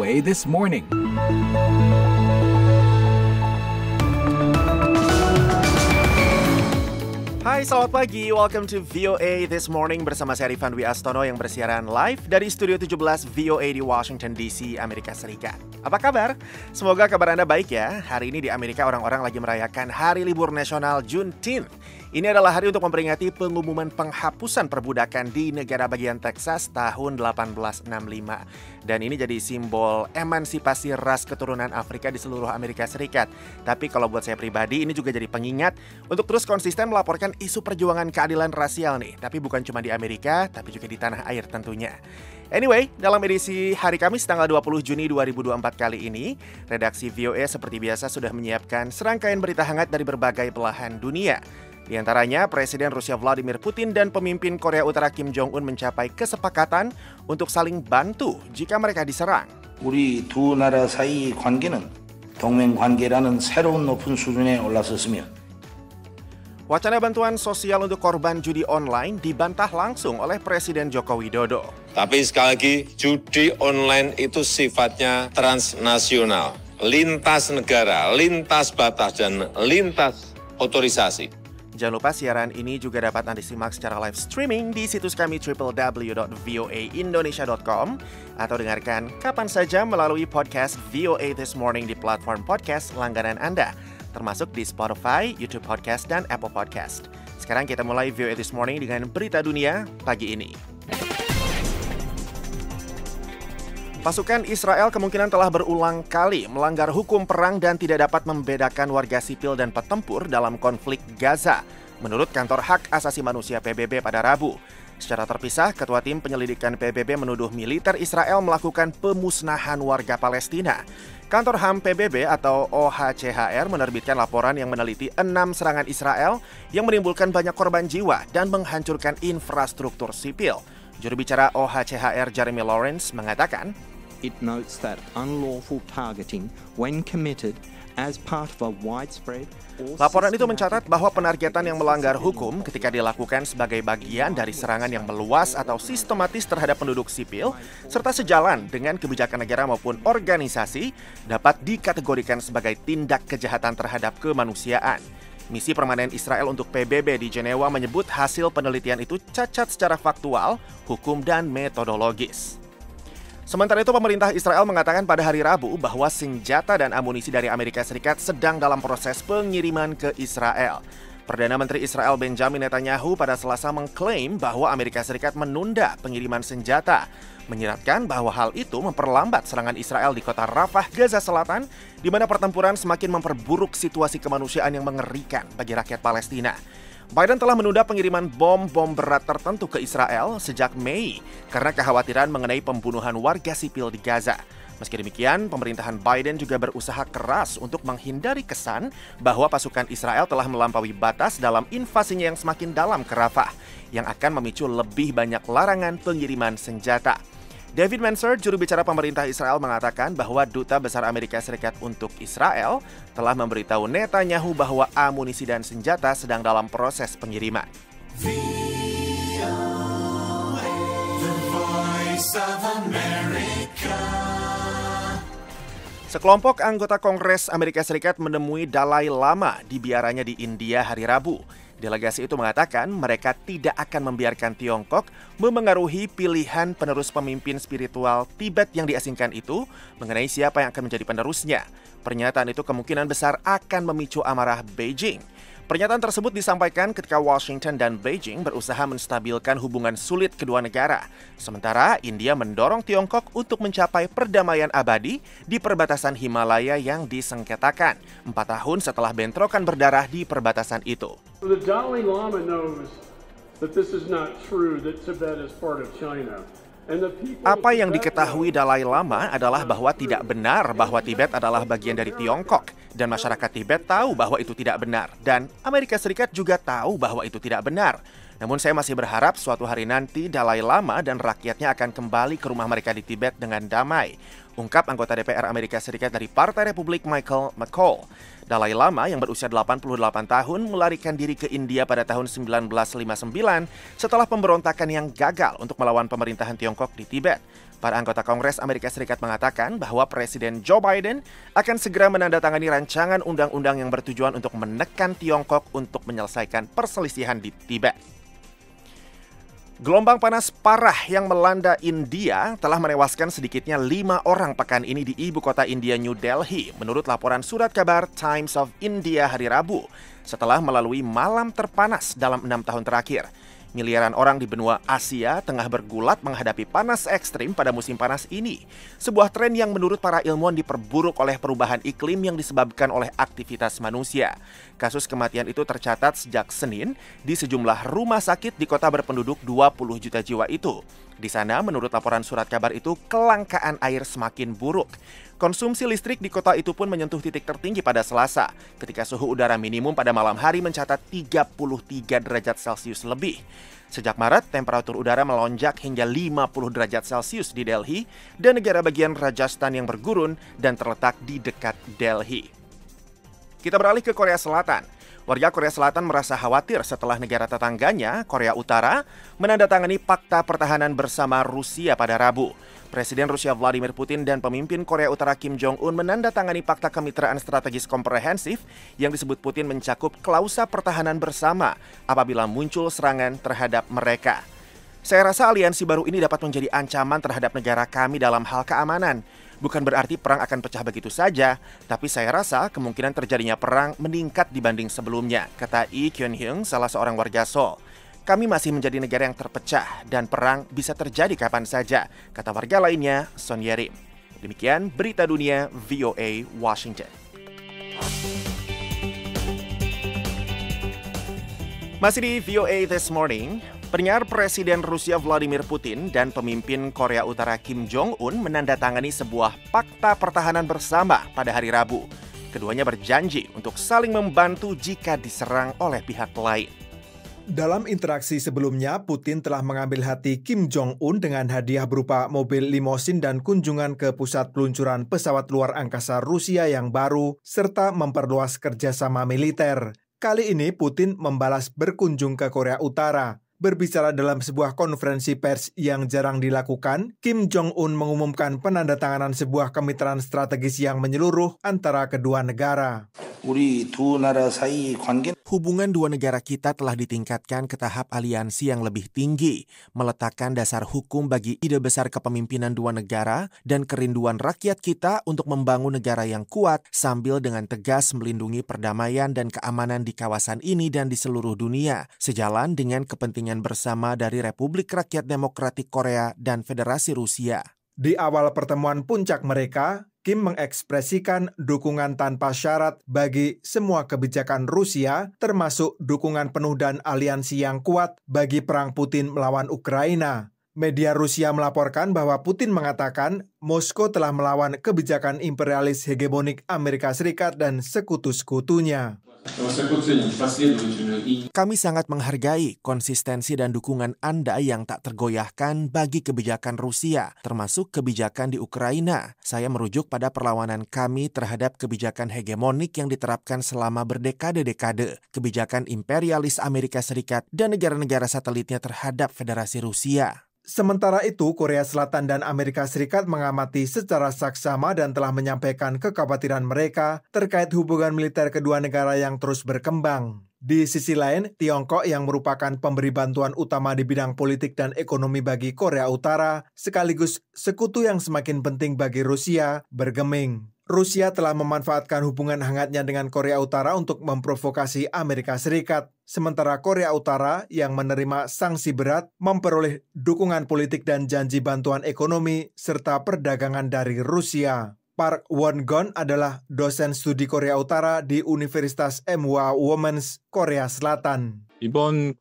VOA This Morning. Hai, selamat pagi. Welcome to VOA This Morning bersama saya Rifan Dwi Astono yang bersiaran live dari Studio 17 VOA di Washington DC, Amerika Serikat. Apa kabar? Semoga kabar Anda baik ya. Hari ini di Amerika orang-orang lagi merayakan Hari Libur Nasional Juneteenth. Ini adalah hari untuk memperingati pengumuman penghapusan perbudakan di negara bagian Texas tahun 1865. Dan ini jadi simbol emansipasi ras keturunan Afrika di seluruh Amerika Serikat. Tapi kalau buat saya pribadi, ini juga jadi pengingat untuk terus konsisten melaporkan isu perjuangan keadilan rasial nih. Tapi bukan cuma di Amerika, tapi juga di tanah air tentunya. Anyway, dalam edisi hari Kamis tanggal 20 Juni 2024 kali ini, redaksi VOA seperti biasa sudah menyiapkan serangkaian berita hangat dari berbagai belahan dunia. Di antaranya, Presiden Rusia Vladimir Putin dan pemimpin Korea Utara Kim Jong-un mencapai kesepakatan untuk saling bantu jika mereka diserang. 우리 두 나라 사이 관계는 동맹 관계라는 새로운 높은 수준에 올라섰으며 Wacana bantuan sosial untuk korban judi online dibantah langsung oleh Presiden Joko Widodo. Tapi sekali lagi, judi online itu sifatnya transnasional, lintas negara, lintas batas, dan lintas otorisasi. Jangan lupa siaran ini juga dapat Anda simak secara live streaming di situs kami www.voaindonesia.com atau dengarkan kapan saja melalui podcast VOA This Morning di platform podcast langganan Anda, termasuk di Spotify, YouTube Podcast, dan Apple Podcast. Sekarang kita mulai VOA This Morning dengan berita dunia pagi ini. Pasukan Israel kemungkinan telah berulang kali melanggar hukum perang dan tidak dapat membedakan warga sipil dan petempur dalam konflik Gaza, menurut Kantor Hak Asasi Manusia PBB pada Rabu. Secara terpisah, Ketua Tim Penyelidikan PBB menuduh militer Israel melakukan pemusnahan warga Palestina. Kantor HAM PBB atau OHCHR menerbitkan laporan yang meneliti 6 serangan Israel yang menimbulkan banyak korban jiwa dan menghancurkan infrastruktur sipil. Juru bicara OHCHR Jeremy Lawrence mengatakan, It notes that unlawful targeting, when committed as part of a widespread. Laporan itu mencatat bahwa penargetan yang melanggar hukum ketika dilakukan sebagai bagian dari serangan yang meluas atau sistematis terhadap penduduk sipil, serta sejalan dengan kebijakan negara maupun organisasi, dapat dikategorikan sebagai tindak kejahatan terhadap kemanusiaan. Misi permanen Israel untuk PBB di Jenewa menyebut hasil penelitian itu cacat secara faktual, hukum, dan metodologis. Sementara itu, pemerintah Israel mengatakan pada hari Rabu bahwa senjata dan amunisi dari Amerika Serikat sedang dalam proses pengiriman ke Israel. Perdana Menteri Israel Benjamin Netanyahu pada Selasa mengklaim bahwa Amerika Serikat menunda pengiriman senjata, menyiratkan bahwa hal itu memperlambat serangan Israel di kota Rafah, Gaza Selatan, di mana pertempuran semakin memperburuk situasi kemanusiaan yang mengerikan bagi rakyat Palestina. Biden telah menunda pengiriman bom berat tertentu ke Israel sejak Mei karena kekhawatiran mengenai pembunuhan warga sipil di Gaza. Meski demikian, pemerintahan Biden juga berusaha keras untuk menghindari kesan bahwa pasukan Israel telah melampaui batas dalam invasinya yang semakin dalam ke Rafah, yang akan memicu lebih banyak larangan pengiriman senjata. David Mansour, juru bicara pemerintah Israel, mengatakan bahwa Duta Besar Amerika Serikat untuk Israel telah memberitahu Netanyahu bahwa amunisi dan senjata sedang dalam proses pengiriman. Sekelompok anggota Kongres Amerika Serikat menemui Dalai Lama di biaranya di India hari Rabu. Delegasi itu mengatakan mereka tidak akan membiarkan Tiongkok memengaruhi pilihan penerus pemimpin spiritual Tibet yang diasingkan itu mengenai siapa yang akan menjadi penerusnya. Pernyataan itu kemungkinan besar akan memicu amarah Beijing. Pernyataan tersebut disampaikan ketika Washington dan Beijing berusaha menstabilkan hubungan sulit kedua negara. Sementara India mendorong Tiongkok untuk mencapai perdamaian abadi di perbatasan Himalaya yang disengketakan 4 tahun setelah bentrokan berdarah di perbatasan itu. The Dalai Lama knows that this is not true, that Tibet is part of China. Apa yang diketahui Dalai Lama adalah bahwa tidak benar bahwa Tibet adalah bagian dari Tiongkok, dan masyarakat Tibet tahu bahwa itu tidak benar, dan Amerika Serikat juga tahu bahwa itu tidak benar. Namun saya masih berharap suatu hari nanti Dalai Lama dan rakyatnya akan kembali ke rumah mereka di Tibet dengan damai, ungkap anggota DPR Amerika Serikat dari Partai Republik Michael McCaul. Dalai Lama yang berusia 88 tahun melarikan diri ke India pada tahun 1959 setelah pemberontakan yang gagal untuk melawan pemerintahan Tiongkok di Tibet. Para anggota Kongres Amerika Serikat mengatakan bahwa Presiden Joe Biden akan segera menandatangani rancangan undang-undang yang bertujuan untuk menekan Tiongkok untuk menyelesaikan perselisihan di Tibet. Gelombang panas parah yang melanda India telah menewaskan sedikitnya 5 orang pekan ini di ibu kota India, New Delhi, menurut laporan surat kabar Times of India hari Rabu, setelah melalui malam terpanas dalam 6 tahun terakhir. Miliaran orang di benua Asia tengah bergulat menghadapi panas ekstrim pada musim panas ini. Sebuah tren yang menurut para ilmuwan diperburuk oleh perubahan iklim yang disebabkan oleh aktivitas manusia. Kasus kematian itu tercatat sejak Senin di sejumlah rumah sakit di kota berpenduduk 20 juta jiwa itu. Di sana, menurut laporan surat kabar itu, kelangkaan air semakin buruk. Konsumsi listrik di kota itu pun menyentuh titik tertinggi pada Selasa, ketika suhu udara minimum pada malam hari mencatat 33 derajat Celcius lebih. Sejak Maret, temperatur udara melonjak hingga 50 derajat Celcius di Delhi dan negara bagian Rajasthan yang bergurun dan terletak di dekat Delhi. Kita beralih ke Korea Selatan. Warga Korea Selatan merasa khawatir setelah negara tetangganya, Korea Utara, menandatangani Fakta Pertahanan bersama Rusia pada Rabu. Presiden Rusia Vladimir Putin dan pemimpin Korea Utara Kim Jong-un menandatangani Fakta Kemitraan Strategis Komprehensif yang disebut Putin mencakup klausa pertahanan bersama apabila muncul serangan terhadap mereka. Saya rasa aliansi baru ini dapat menjadi ancaman terhadap negara kami dalam hal keamanan. Bukan berarti perang akan pecah begitu saja, tapi saya rasa kemungkinan terjadinya perang meningkat dibanding sebelumnya, kata Lee Kyun-hyung, salah seorang warga Seoul. Kami masih menjadi negara yang terpecah dan perang bisa terjadi kapan saja, kata warga lainnya, Son Yerim. Demikian berita dunia VOA Washington. Masih di VOA This Morning, pendengar, Presiden Rusia Vladimir Putin dan pemimpin Korea Utara Kim Jong-un menandatangani sebuah Fakta Pertahanan bersama pada hari Rabu. Keduanya berjanji untuk saling membantu jika diserang oleh pihak lain. Dalam interaksi sebelumnya, Putin telah mengambil hati Kim Jong-un dengan hadiah berupa mobil limosin dan kunjungan ke pusat peluncuran pesawat luar angkasa Rusia yang baru, serta memperluas kerjasama militer. Kali ini Putin membalas berkunjung ke Korea Utara. Berbicara dalam sebuah konferensi pers yang jarang dilakukan, Kim Jong-un mengumumkan penandatanganan sebuah kemitraan strategis yang menyeluruh antara kedua negara. Hubungan dua negara kita telah ditingkatkan ke tahap aliansi yang lebih tinggi, meletakkan dasar hukum bagi ide besar kepemimpinan dua negara dan kerinduan rakyat kita untuk membangun negara yang kuat sambil dengan tegas melindungi perdamaian dan keamanan di kawasan ini dan di seluruh dunia, sejalan dengan kepentingan bersama dari Republik Rakyat Demokratik Korea dan Federasi Rusia. Di awal pertemuan puncak mereka, Kim mengekspresikan dukungan tanpa syarat bagi semua kebijakan Rusia, termasuk dukungan penuh dan aliansi yang kuat bagi perang Putin melawan Ukraina. Media Rusia melaporkan bahwa Putin mengatakan Moskow telah melawan kebijakan imperialis hegemonik Amerika Serikat dan sekutu-sekutunya. Kami sangat menghargai konsistensi dan dukungan Anda yang tak tergoyahkan bagi kebijakan Rusia, termasuk kebijakan di Ukraina. Saya merujuk pada perlawanan kami terhadap kebijakan hegemonik yang diterapkan selama berdekade-dekade, kebijakan imperialis Amerika Serikat dan negara-negara satelitnya terhadap Federasi Rusia. Sementara itu, Korea Selatan dan Amerika Serikat mengamati secara saksama dan telah menyampaikan kekhawatiran mereka terkait hubungan militer kedua negara yang terus berkembang. Di sisi lain, Tiongkok yang merupakan pemberi bantuan utama di bidang politik dan ekonomi bagi Korea Utara, sekaligus sekutu yang semakin penting bagi Rusia, bergeming. Rusia telah memanfaatkan hubungan hangatnya dengan Korea Utara untuk memprovokasi Amerika Serikat. Sementara Korea Utara yang menerima sanksi berat memperoleh dukungan politik dan janji bantuan ekonomi serta perdagangan dari Rusia. Park Won-gon adalah dosen studi Korea Utara di Universitas Ewha Womens, Korea Selatan. 이번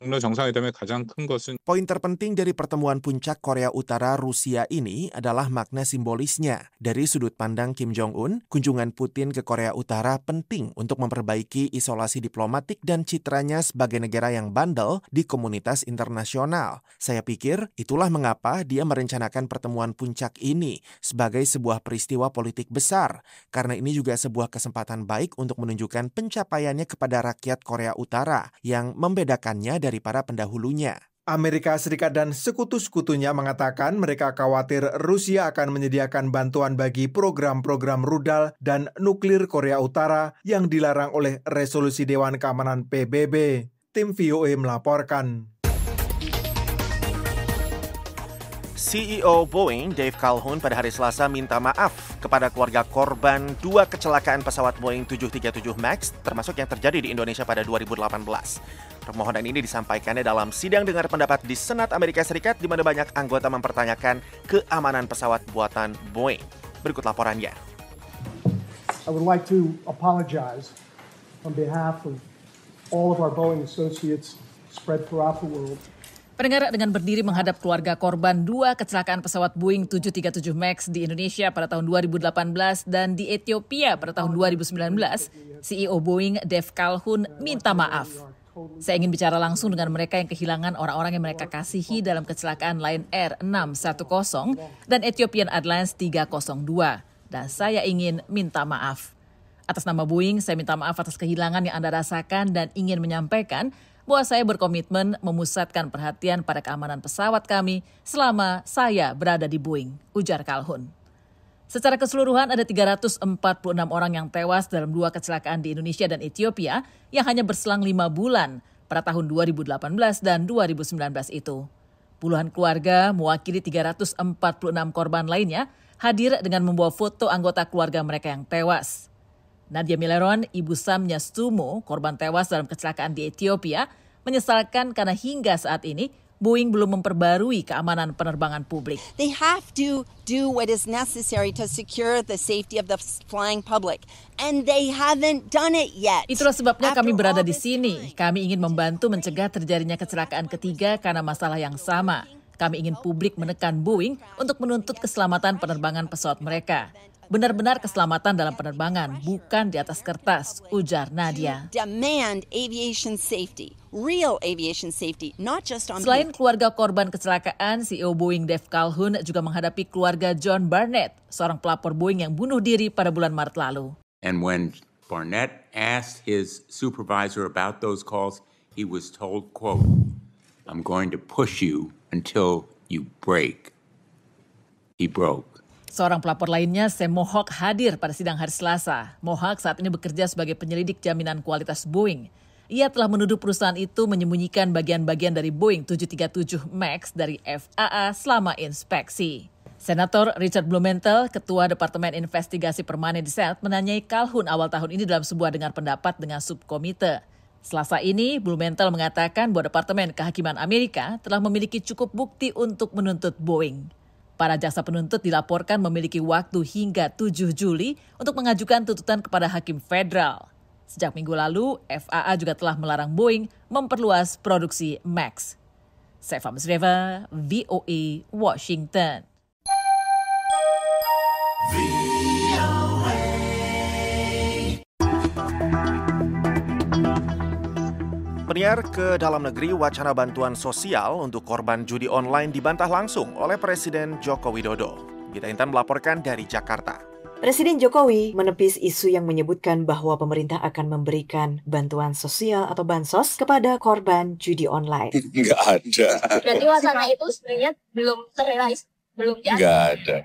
북러 정상회담의 가장 큰 것은 Poin terpenting dari pertemuan puncak Korea Utara Rusia ini adalah makna simbolisnya. Dari sudut pandang Kim Jong-un, kunjungan Putin ke Korea Utara penting untuk memperbaiki isolasi diplomatik dan citranya sebagai negara yang bandel di komunitas internasional. Saya pikir itulah mengapa dia merencanakan pertemuan puncak ini sebagai sebuah peristiwa politik besar, karena ini juga sebuah kesempatan baik untuk menunjukkan pencapaiannya kepada rakyat Korea Utara yang membedakannya dari para pendahulunya. Amerika Serikat dan sekutu-sekutunya mengatakan mereka khawatir Rusia akan menyediakan bantuan bagi program-program rudal dan nuklir Korea Utara yang dilarang oleh resolusi Dewan Keamanan PBB. Tim VOA melaporkan. CEO Boeing, Dave Calhoun, pada hari Selasa minta maaf kepada keluarga korban 2 kecelakaan pesawat Boeing 737 MAX, termasuk yang terjadi di Indonesia pada 2018. Permohonan ini disampaikannya dalam sidang dengar pendapat di Senat Amerika Serikat, di mana banyak anggota mempertanyakan keamanan pesawat buatan Boeing. Berikut laporannya. I would like to apologize on behalf of all of our Boeing associates spread throughout the world. Pendengar, dengan berdiri menghadap keluarga korban 2 kecelakaan pesawat Boeing 737 MAX di Indonesia pada tahun 2018 dan di Ethiopia pada tahun 2019, CEO Boeing Dave Calhoun minta maaf. Saya ingin bicara langsung dengan mereka yang kehilangan orang-orang yang mereka kasihi dalam kecelakaan Lion Air 610 dan Ethiopian Airlines 302. Dan saya ingin minta maaf. Atas nama Boeing, saya minta maaf atas kehilangan yang Anda rasakan dan ingin menyampaikan bahwa saya berkomitmen memusatkan perhatian pada keamanan pesawat kami selama saya berada di Boeing, ujar Calhoun. Secara keseluruhan ada 346 orang yang tewas dalam 2 kecelakaan di Indonesia dan Ethiopia yang hanya berselang 5 bulan pada tahun 2018 dan 2019 itu. Puluhan keluarga mewakili 346 korban lainnya hadir dengan membawa foto anggota keluarga mereka yang tewas. Nadia Mileron, ibu Sam Nyastumo, korban tewas dalam kecelakaan di Ethiopia, menyesalkan karena hingga saat ini Boeing belum memperbarui keamanan penerbangan publik. They have to do what is necessary to secure the safety of the flying public, and they haven't done it yet. Itulah sebabnya kami berada di sini. Kami ingin membantu mencegah terjadinya kecelakaan ketiga karena masalah yang sama. Kami ingin publik menekan Boeing untuk menuntut keselamatan penerbangan pesawat mereka. Benar-benar keselamatan dalam penerbangan, bukan di atas kertas, ujar Nadia. Demand aviation safety, real aviation safety, not just on. Selain keluarga korban kecelakaan, CEO Boeing Dave Calhoun juga menghadapi keluarga John Barnett, seorang pelapor Boeing yang bunuh diri pada bulan Maret lalu. And when Barnett asked his supervisor about those calls, he was told, quote, "I'm going to push you until you break." He broke. Seorang pelapor lainnya, Sam Mohawk, hadir pada sidang hari Selasa. Mohawk saat ini bekerja sebagai penyelidik jaminan kualitas Boeing. Ia telah menuduh perusahaan itu menyembunyikan bagian-bagian dari Boeing 737 MAX dari FAA selama inspeksi. Senator Richard Blumenthal, Ketua Departemen Investigasi Permanen di Senat, menanyai Calhoun awal tahun ini dalam sebuah dengar pendapat dengan subkomite. Selasa ini, Blumenthal mengatakan bahwa Departemen Kehakiman Amerika telah memiliki cukup bukti untuk menuntut Boeing. Para jaksa penuntut dilaporkan memiliki waktu hingga 7 Juli untuk mengajukan tuntutan kepada hakim federal. Sejak minggu lalu, FAA juga telah melarang Boeing memperluas produksi MAX. Saya Famsreva, VOA, Washington. Penyiar ke dalam negeri, wacana bantuan sosial untuk korban judi online dibantah langsung oleh Presiden Joko Widodo. Gita Intan melaporkan dari Jakarta. Presiden Jokowi menepis isu yang menyebutkan bahwa pemerintah akan memberikan bantuan sosial atau bansos kepada korban judi online. Nggak ada. Berarti wacana itu sebenarnya belum terrealisasi, belum jadi. Nggak ada.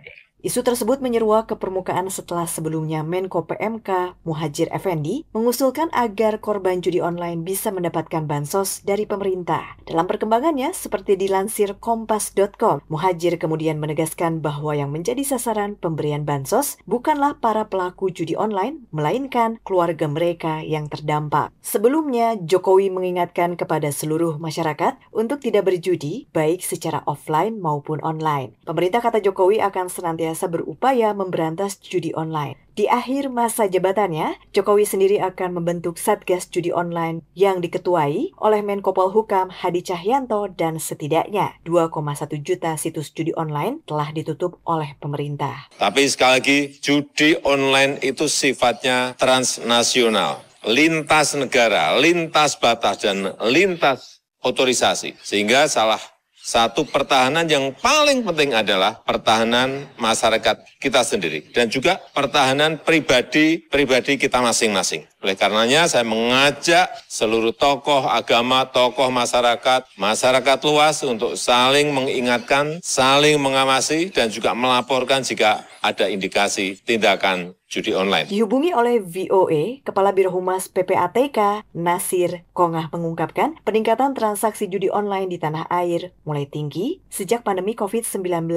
Isu tersebut menyeruak ke permukaan setelah sebelumnya Menko PMK Muhadjir Effendi mengusulkan agar korban judi online bisa mendapatkan bansos dari pemerintah. Dalam perkembangannya, seperti dilansir Kompas.com, Muhadjir kemudian menegaskan bahwa yang menjadi sasaran pemberian bansos bukanlah para pelaku judi online, melainkan keluarga mereka yang terdampak. Sebelumnya, Jokowi mengingatkan kepada seluruh masyarakat untuk tidak berjudi, baik secara offline maupun online. Pemerintah, kata Jokowi, akan senantiasa senantiasa berupaya memberantas judi online. Di akhir masa jabatannya, Jokowi sendiri akan membentuk Satgas Judi Online yang diketuai oleh Menko Polhukam Hadi Cahyanto dan setidaknya 2,1 juta situs judi online telah ditutup oleh pemerintah. Tapi sekali lagi, judi online itu sifatnya transnasional, lintas negara, lintas batas, dan lintas otorisasi. Sehingga salah satu pertahanan yang paling penting adalah pertahanan masyarakat kita sendiri dan juga pertahanan pribadi kita masing-masing. Oleh karenanya saya mengajak seluruh tokoh agama, tokoh masyarakat luas untuk saling mengingatkan, saling mengawasi dan juga melaporkan jika ada indikasi tindakan judi online. Dihubungi oleh VOA, Kepala Biro Humas PPATK, Nasir Kongah mengungkapkan peningkatan transaksi judi online di tanah air mulai tinggi sejak pandemi COVID-19.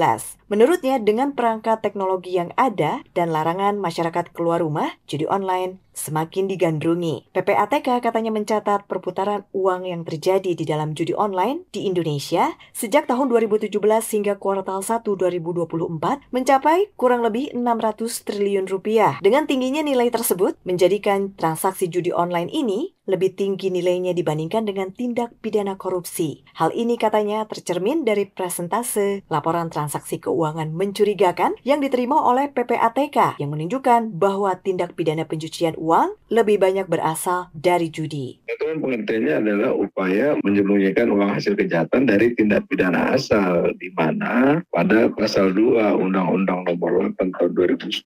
Menurutnya, dengan perangkat teknologi yang ada dan larangan masyarakat keluar rumah, judi online semakin digandrungi. PPATK katanya mencatat perputaran uang yang terjadi di dalam judi online di Indonesia sejak tahun 2017 hingga kuartal 1 2024 mencapai kurang lebih 600 triliun rupiah. Dengan tingginya nilai tersebut menjadikan transaksi judi online ini lebih tinggi nilainya dibandingkan dengan tindak pidana korupsi. Hal ini katanya tercermin dari presentase laporan transaksi keuangan mencurigakan yang diterima oleh PPATK yang menunjukkan bahwa tindak pidana pencucian uang lebih banyak berasal dari judi. Itu kan pengertiannya adalah upaya menyembunyikan uang hasil kejahatan dari tindak pidana asal, di mana pada pasal 2 Undang-Undang Nomor 8 Tahun 2010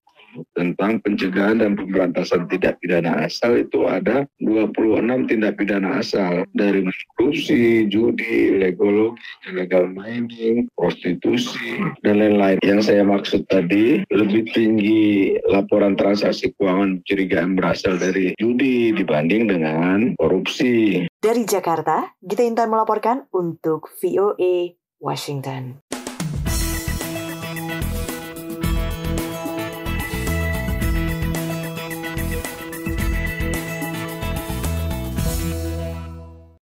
tentang pencegahan dan pemberantasan tindak pidana asal itu ada 26 tindak pidana asal, dari korupsi, judi, illegal mining, prostitusi, dan lain-lain. Yang saya maksud tadi, lebih tinggi laporan transaksi keuangan mencurigakan berasal dari judi dibanding dengan korupsi. Dari Jakarta, Gita Intan melaporkan untuk VOA Washington.